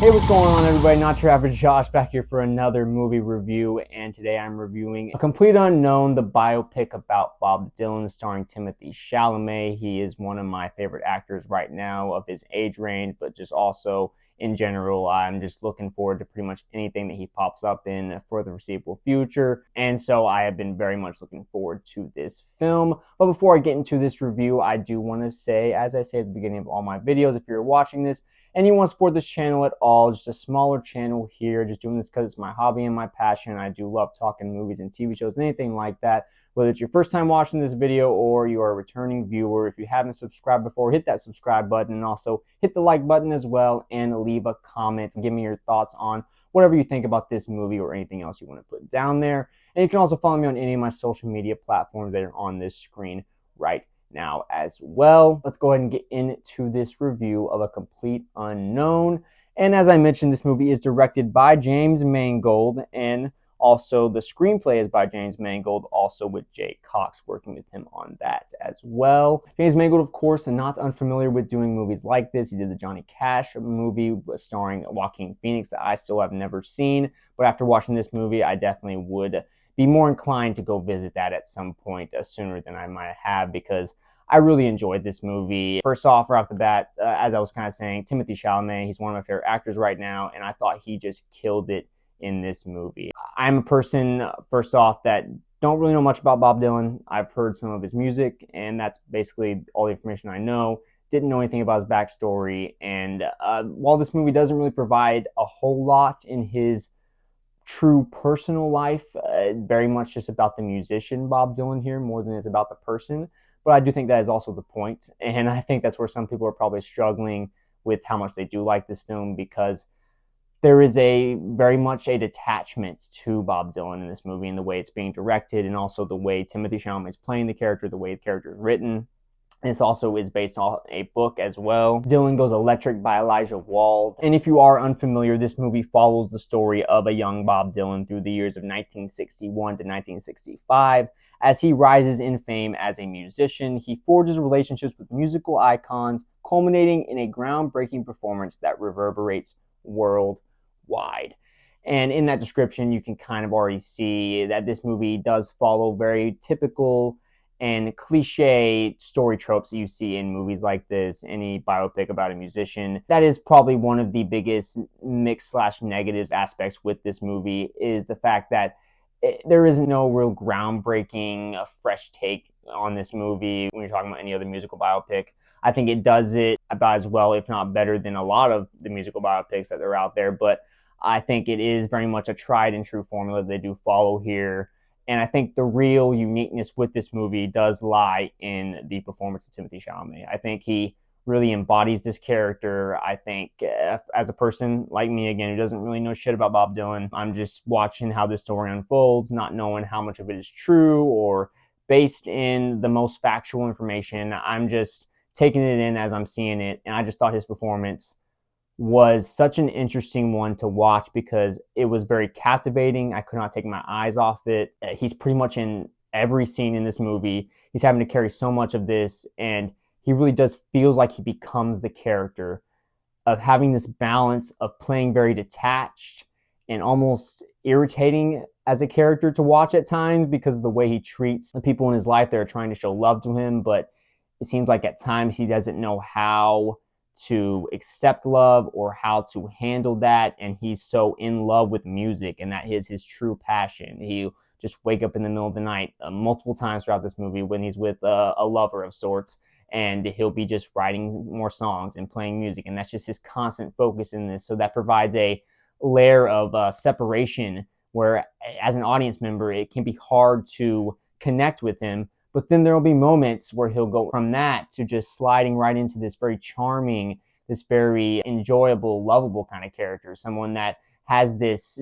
Hey, what's going on, everybody? Not Your Average Josh back here for another movie review, and today I'm reviewing A Complete Unknown, the biopic about Bob Dylan, starring Timothy Chalamet. He is one of my favorite actors right now of his age range, but just also in general, I'm just looking forward to pretty much anything that he pops up in for the foreseeable future, and so I have been very much looking forward to this film. But before I get into this review, I do want to say, as I say at the beginning of all my videos, if you're watching this and you want to support this channel at all, just a smaller channel here, just doing this because it's my hobby and my passion. I do love talking movies and TV shows, anything like that. Whether it's your first time watching this video or you are a returning viewer, if you haven't subscribed before, hit that subscribe button and also hit the like button as well and leave a comment. Give me your thoughts on whatever you think about this movie or anything else you want to put down there. And you can also follow me on any of my social media platforms that are on this screen right now as well. Let's go ahead and get into this review of A Complete Unknown. And as I mentioned, this movie is directed by James Mangold, and also the screenplay is by James Mangold, also with Jay Cox working with him on that as well. James Mangold, of course, not unfamiliar with doing movies like this. He did the Johnny Cash movie starring Joaquin Phoenix that I still have never seen, but after watching this movie, I definitely would be more inclined to go visit that at some point sooner than I might have, because I really enjoyed this movie. First off, right off the bat, as I was kind of saying, Timothy Chalamet, he's one of my favorite actors right now, and I thought he just killed it in this movie. I'm a person, first off, that don't really know much about Bob Dylan. I've heard some of his music, and that's basically all the information I know. Didn't know anything about his backstory, and while this movie doesn't really provide a whole lot in his true personal life, very much just about the musician Bob Dylan here more than it's about the person. But I do think that is also the point, and I think that's where some people are probably struggling with how much they do like this film, because there is a very much a detachment to Bob Dylan in this movie, and the way it's being directed, and also the way Timothy Chalamet is playing the character, the way the character is written. And this also is based on a book as well. Dylan Goes Electric by Elijah Wald. And if you are unfamiliar, this movie follows the story of a young Bob Dylan through the years of 1961 to 1965. As he rises in fame as a musician, he forges relationships with musical icons, culminating in a groundbreaking performance that reverberates worldwide. And in that description, you can kind of already see that this movie does follow very typical and cliche story tropes that you see in movies like this, any biopic about a musician. That is probably one of the biggest mixed/negatives aspects with this movie, is the fact that there is no real groundbreaking, fresh take on this movie when you're talking about any other musical biopic. I think it does it about as well, if not better, than a lot of the musical biopics that are out there, but I think it is very much a tried and true formula they do follow here. And I think the real uniqueness with this movie does lie in the performance of Timothy Chalamet. I think he really embodies this character. I think as a person like me, again, who doesn't really know shit about Bob Dylan, I'm just watching how this story unfolds, not knowing how much of it is true or based in the most factual information. I'm just taking it in as I'm seeing it. And I just thought his performance was such an interesting one to watch, because it was very captivating. I could not take my eyes off it. He's pretty much in every scene in this movie. He's having to carry so much of this, and he really does feels like he becomes the character, of having this balance of playing very detached and almost irritating as a character to watch at times, because of the way he treats the people in his life that are trying to show love to him. But it seems like at times he doesn't know how to accept love or how to handle that, and he's so in love with music, and that is his true passion. He'll just wake up in the middle of the night multiple times throughout this movie when he's with a lover of sorts, and he'll be just writing more songs and playing music, and that's just his constant focus in this. So that provides a layer of separation where, as an audience member, it can be hard to connect with him. But then there will be moments where he'll go from that to just sliding right into this very charming, this very enjoyable, lovable kind of character. Someone that has this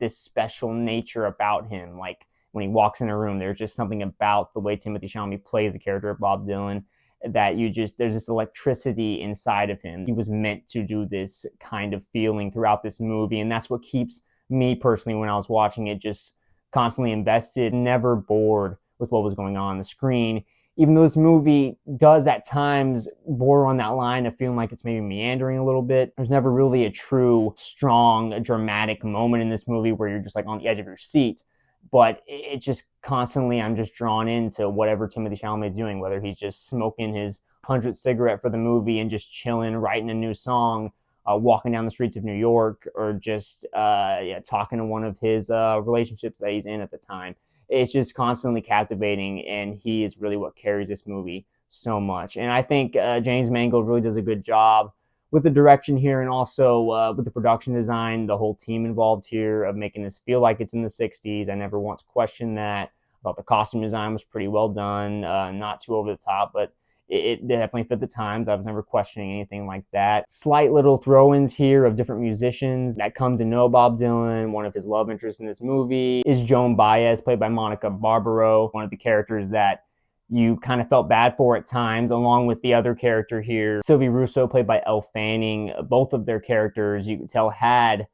special nature about him. Like when he walks in a room, there's just something about the way Timothy Chalamet plays the character of Bob Dylan that there's this electricity inside of him. He was meant to do this kind of feeling throughout this movie. And that's what keeps me personally, when I was watching it, just constantly invested, never bored with what was going on the screen. even though this movie does at times border on that line of feeling like it's maybe meandering a little bit, there's never really a true, strong, dramatic moment in this movie where you're just like on the edge of your seat. But it just constantly, I'm just drawn into whatever Timothée Chalamet is doing, whether he's just smoking his 100th cigarette for the movie and just chilling, writing a new song, walking down the streets of New York, or just talking to one of his relationships that he's in at the time. It's just constantly captivating, and he is really what carries this movie so much. And I think James Mangold really does a good job with the direction here, and also with the production design, the whole team involved here of making this feel like it's in the 60s. I never once questioned that. I thought the costume design was pretty well done, not too over the top, but it definitely fit the times. I was never questioning anything like that. Slight little throw-ins here of different musicians that come to know Bob Dylan. One of his love interests in this movie is Joan Baez, played by Monica Barbaro, one of the characters that you kind of felt bad for at times, along with the other character here, Sylvie Russo, played by Elle Fanning. Both of their characters, you could tell, had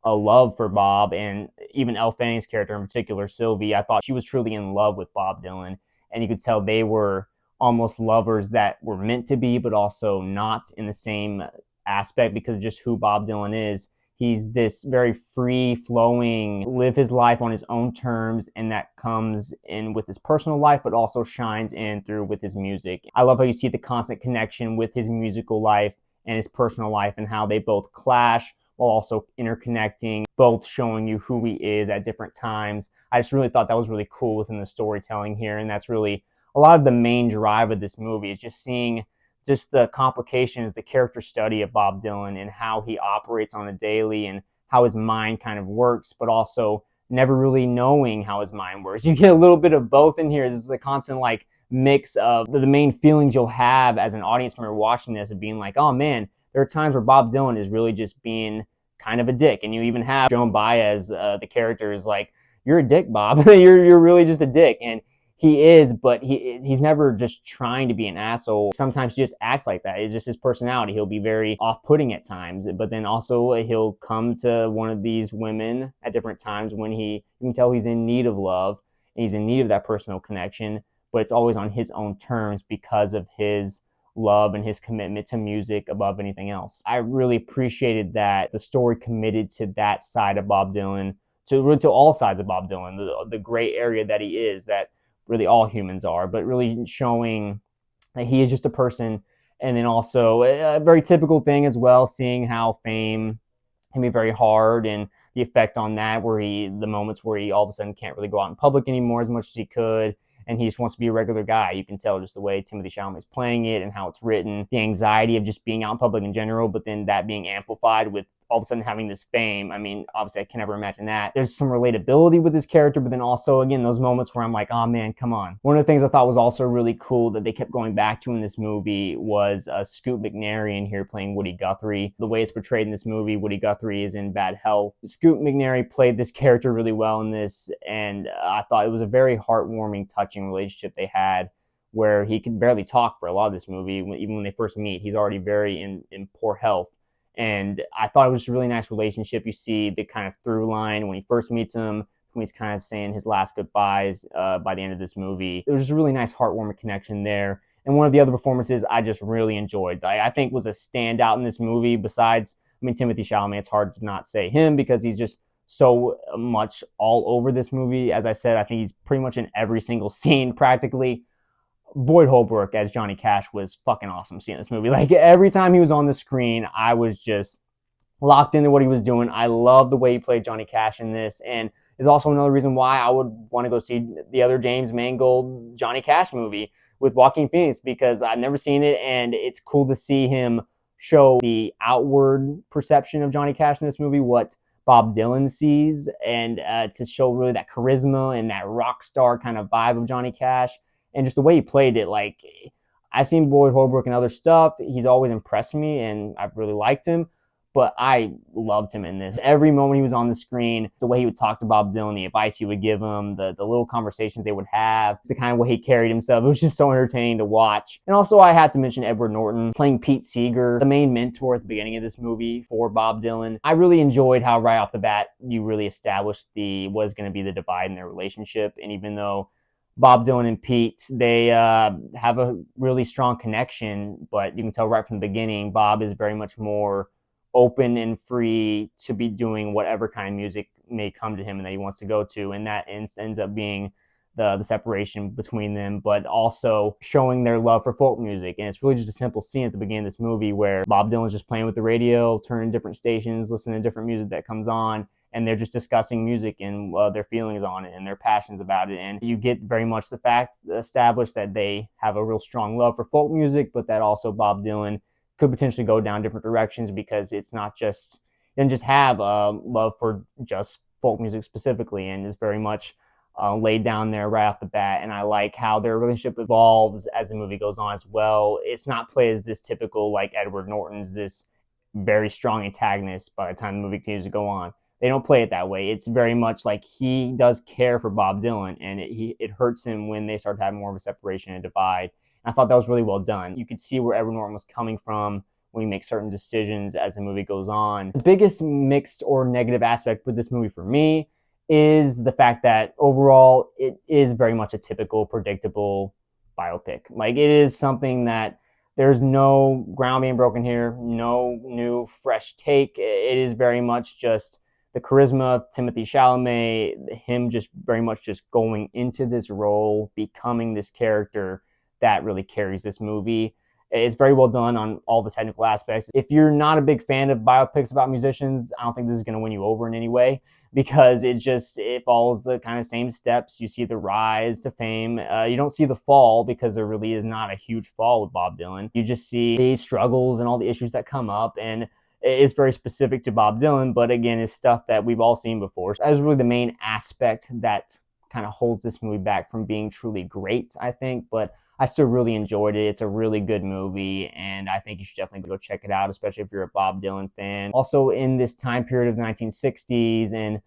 a love for Bob, and even Elle Fanning's character in particular, Sylvie, I thought she was truly in love with Bob Dylan, and you could tell they were almost lovers that were meant to be, but also not in the same aspect because of just who Bob Dylan is. He's this very free-flowing, live his life on his own terms, and that comes in with his personal life, but also shines in through with his music. I love how you see the constant connection with his musical life and his personal life, and how they both clash while also interconnecting, both showing you who he is at different times. I just really thought that was really cool within the storytelling here, and that's really a lot of the main drive of this movie, is just seeing just the complications, the character study of Bob Dylan and how he operates on a daily and how his mind kind of works, but also never really knowing how his mind works. You get a little bit of both in here. This is a constant like mix of the main feelings you'll have as an audience member watching this, of being like, oh man, there are times where Bob Dylan is really just being kind of a dick. And you even have Joan Baez, the character, is like, you're a dick, Bob. you're really just a dick. And he is, but he's never just trying to be an asshole. Sometimes he just acts like that. It's just his personality. He'll be very off-putting at times, but then also he'll come to one of these women at different times when you can tell he's in need of love, and he's in need of that personal connection, but it's always on his own terms because of his love and his commitment to music above anything else. I really appreciated that the story committed to that side of Bob Dylan, to all sides of Bob Dylan, the gray area that he is, that really all humans are, but really showing that he is just a person. And then also a very typical thing as well, seeing how fame can be very hard, and the effect on that, where the moments where he all of a sudden can't really go out in public anymore as much as he could, and he just wants to be a regular guy. You can tell just the way Timothée Chalamet is playing it and how it's written, the anxiety of just being out in public in general, but then that being amplified with all of a sudden having this fame. I mean, obviously I can never imagine that. There's some relatability with this character, but then also, again, those moments where I'm like, oh man, come on. One of the things I thought was also really cool that they kept going back to in this movie was Scoot McNairy in here playing Woody Guthrie. The way it's portrayed in this movie, Woody Guthrie is in bad health. Scoot McNairy played this character really well in this, and I thought it was a very heartwarming, touching relationship they had, where he could barely talk for a lot of this movie. Even when they first meet, he's already very in poor health. And I thought it was just a really nice relationship. You see the kind of through line when he first meets him, when he's kind of saying his last goodbyes by the end of this movie. It was just a really nice, heartwarming connection there. And one of the other performances I just really enjoyed, I think was a standout in this movie, besides, I mean, Timothée Chalamet, it's hard to not say him because he's just so much all over this movie. As I said, I think he's pretty much in every single scene practically. Boyd Holbrook as Johnny Cash was fucking awesome seeing this movie. Like, every time he was on the screen, I was just locked into what he was doing. I love the way he played Johnny Cash in this, and is also another reason why I would want to go see the other James Mangold Johnny Cash movie with Joaquin Phoenix, because I've never seen it, and it's cool to see him show the outward perception of Johnny Cash in this movie, what Bob Dylan sees, and to show really that charisma and that rock star kind of vibe of Johnny Cash. And just the way he played it, like, I've seen Boyd Holbrook and other stuff. He's always impressed me, and I've really liked him. But I loved him in this. Every moment he was on the screen, the way he would talk to Bob Dylan, the advice he would give him, the little conversations they would have, the kind of way he carried himself, it was just so entertaining to watch. And also, I had to mention Edward Norton playing Pete Seeger, the main mentor at the beginning of this movie for Bob Dylan. I really enjoyed how right off the bat you really established what is going to be the divide in their relationship. And even though Bob Dylan and Pete, they have a really strong connection, but you can tell right from the beginning, Bob is very much more open and free to be doing whatever kind of music may come to him and that he wants to go to, and that ends up being the separation between them, but also showing their love for folk music. And it's really just a simple scene at the beginning of this movie where Bob Dylan's just playing with the radio, turning different stations, listening to different music that comes on, and they're just discussing music and their feelings on it and their passions about it. And you get very much the fact established that they have a real strong love for folk music, but that also Bob Dylan could potentially go down different directions, because it's not just, he doesn't just have a love for just folk music specifically, and is very much laid down there right off the bat. And I like how their relationship evolves as the movie goes on as well. It's not played as this typical, like Edward Norton's this very strong antagonist by the time the movie continues to go on. They don't play it that way. It's very much like he does care for Bob Dylan, and it hurts him when they start having more of a separation and divide. And I thought that was really well done. You could see where Edward Norton was coming from when he makes certain decisions as the movie goes on. The biggest mixed or negative aspect with this movie for me is the fact that overall it is very much a typical, predictable biopic. Like, it is something that there's no ground being broken here, no new, fresh take. It is very much just the charisma of Timothée Chalamet, him just very much just going into this role, becoming this character that really carries this movie. It's very well done on all the technical aspects. If you're not a big fan of biopics about musicians, I don't think this is going to win you over in any way, because it follows the kind of same steps. You see the rise to fame. You don't see the fall, because there really is not a huge fall with Bob Dylan. You just see the struggles and all the issues that come up, and it's very specific to Bob Dylan, but again, it's stuff that we've all seen before. That was really the main aspect that kind of holds this movie back from being truly great, I think, but I still really enjoyed it. It's a really good movie, and I think you should definitely go check it out, especially if you're a Bob Dylan fan. Also, in this time period of the 1960s and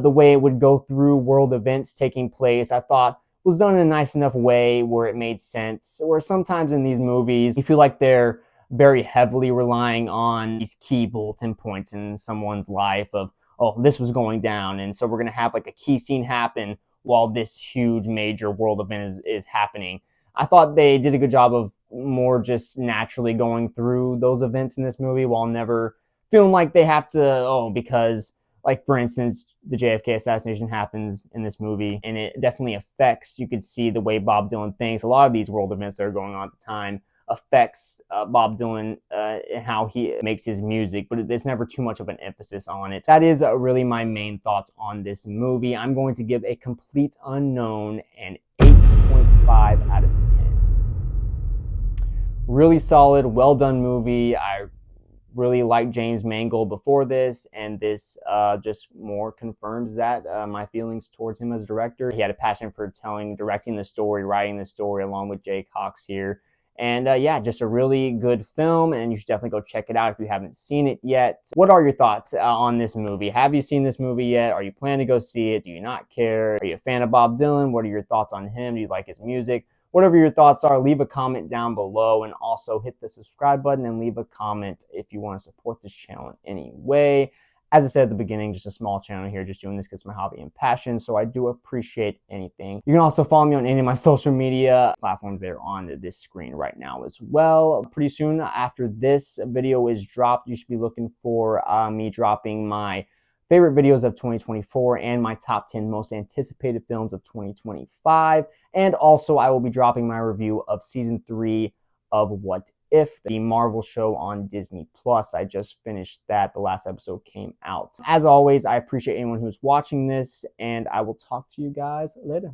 the way it would go through world events taking place, I thought was done in a nice enough way where it made sense. Where sometimes in these movies, you feel like they're very heavily relying on these key bulletin points in someone's life of, oh, this was going down, and so we're going to have like a key scene happen while this huge major world event is happening. I thought they did a good job of more just naturally going through those events in this movie while never feeling like they have to, because, like, for instance, the JFK assassination happens in this movie, and it definitely affects, you could see the way Bob Dylan thinks. A lot of these world events that are going on at the time affects Bob Dylan and how he makes his music, but there's never too much of an emphasis on it. That is really my main thoughts on this movie. I'm going to give A Complete Unknown an 8.5 out of 10. Really solid, well done movie. I really liked James Mangold before this, and this just more confirms that, my feelings towards him as a director. He had a passion for directing the story, writing the story along with Jay Cox here. And yeah, just a really good film, and you should definitely go check it out if you haven't seen it yet. What are your thoughts on this movie? Have you seen this movie yet? Are you planning to go see it? Do you not care? Are you a fan of Bob Dylan? What are your thoughts on him? Do you like his music? Whatever your thoughts are, leave a comment down below, and also hit the subscribe button and leave a comment if you want to support this channel in any way. As I said at the beginning, just a small channel here, just doing this because it's my hobby and passion, so I do appreciate anything. You can also follow me on any of my social media platforms there on this screen right now as well. Pretty soon after this video is dropped, you should be looking for me dropping my favorite videos of 2024 and my top 10 most anticipated films of 2025. And also I will be dropping my review of season 3 of What If, the Marvel show on Disney+. I just finished that. The last episode came out. As always, I appreciate anyone who's watching this, and I will talk to you guys later.